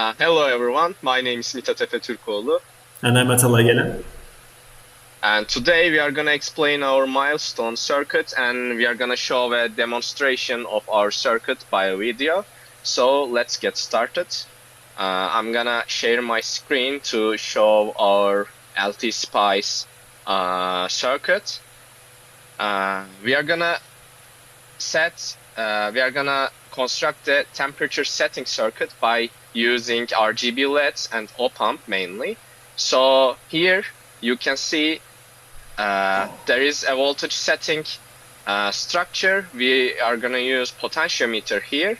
Hello everyone, my name is Mithat Türkoğlu, And I'm Atalay, Yelen. and today we are going to explain our milestone circuit and we are going to show a demonstration of our circuit by a video. So let's get started. I'm going to share my screen to show our LT Spice circuit. We are going to construct the temperature setting circuit by using RGB LEDs and op-amp mainly. So here you can see there is a voltage setting structure. We are going to use potentiometer here,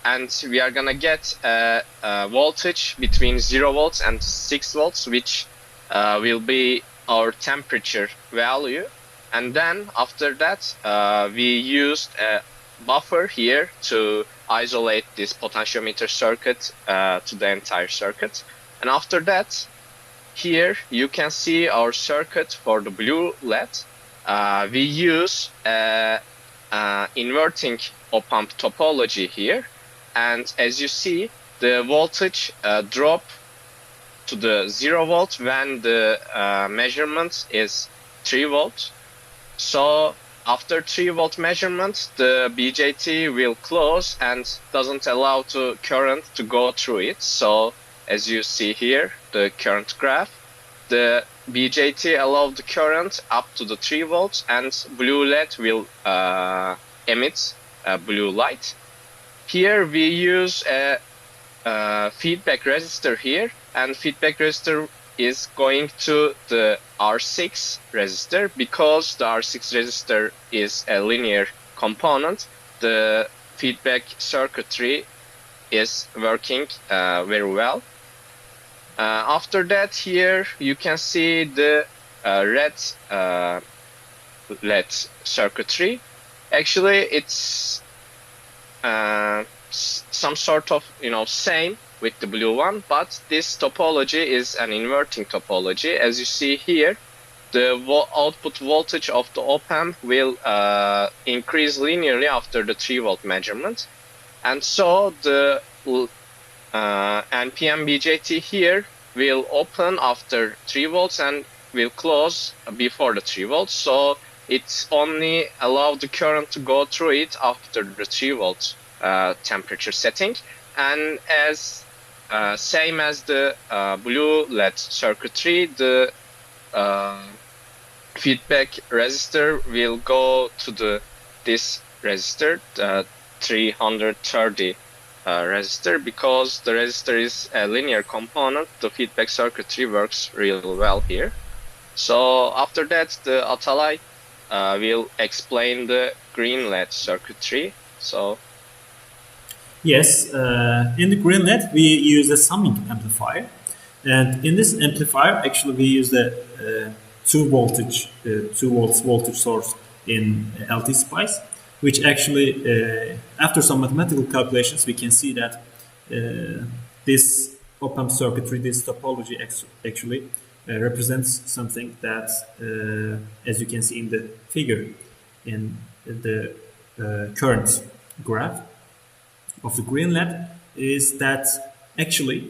and we are going to get a voltage between 0 volts and 6 volts, which will be our temperature value. And then after that, we used a buffer here to isolate this potentiometer circuit to the entire circuit. And after that, here you can see our circuit for the blue LED. We use inverting op-amp topology here, and as you see, the voltage drop to the 0 volt when the measurement is 3 volt. So after 3 volt measurement, the BJT will close and doesn't allow the current to go through it. So as you see here, the current graph, the BJT allows the current up to the 3 volts, and blue LED will emit blue light. Here we use a feedback resistor here, and feedback resistor is going to the R6 resistor. Because the R6 resistor is a linear component, the feedback circuitry is working very well. After that, here you can see the red LED circuitry. Actually, it's some sort of same with the blue one, but this topology is an inverting topology. As you see here, the output voltage of the op-amp will increase linearly after the 3 volt measurement, and so the NPN BJT here will open after 3 volts and will close before the 3 volts. So it's only allow the current to go through it after the 3 volt temperature setting. And as same as the blue LED circuitry, the feedback resistor will go to this resistor, 330 resistor. Because the resistor is a linear component, the feedback circuitry works really well here. So after that, the Atalay will explain the green LED circuitry. So Yes, in the green LED, we use a summing amplifier. And in this amplifier, actually, we use the 2 volts voltage source in LT Spice, which actually, after some mathematical calculations, we can see that this op-amp circuitry, this topology actually represents something that, as you can see in the figure, in the current graph of the green LED, is that actually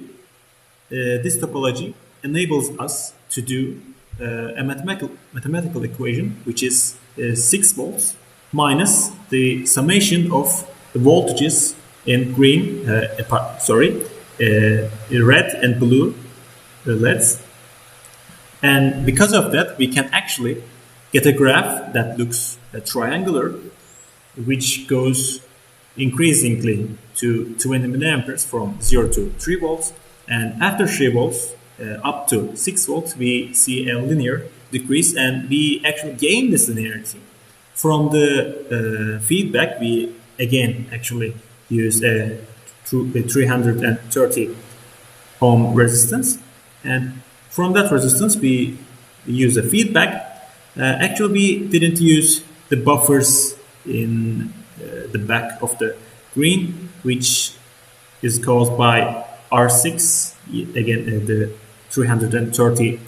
this topology enables us to do a mathematical equation, which is 6 volts minus the summation of the voltages in green, red and blue LEDs. And because of that, we can actually get a graph that looks triangular, which goes increasingly to 20 milliamperes from 0 to 3 volts. And after 3 volts up to 6 volts, we see a linear decrease, and we actually gain this linearity. From the feedback, we again actually use a 330 ohm resistance, and from that resistance we use a feedback. Actually, we didn't use the buffers in the back of the green, which is caused by R6. Again, the 330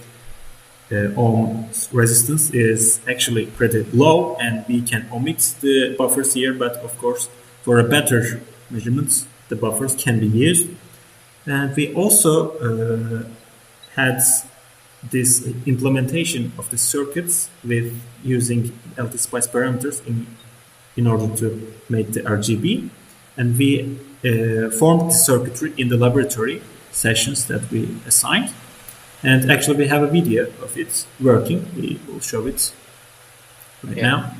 ohm resistance is actually pretty low, and we can omit the buffers here, but of course for a better measurements the buffers can be used. And we also had this implementation of the circuits with using LT-spice parameters in order to make the RGB. And we formed the circuitry in the laboratory sessions that we assigned. And actually we have a video of it working. We will show it right now.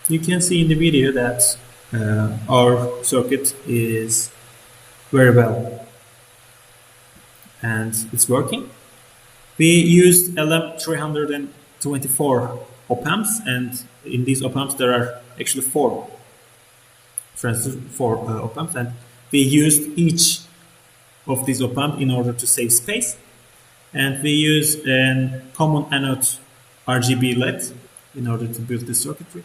You can see in the video that our circuit is very well and it's working. We used LM324 op-amps, and in these op-amps there are actually four op-amps, and we used each of these op-amps in order to save space. And we use a common anode RGB LED in order to build the circuitry.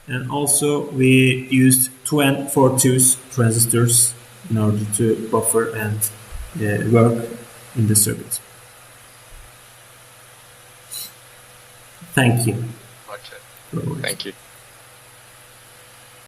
And also we used 2N42 transistors in order to buffer and work in the circuit. Thank you. Okay. Thank you.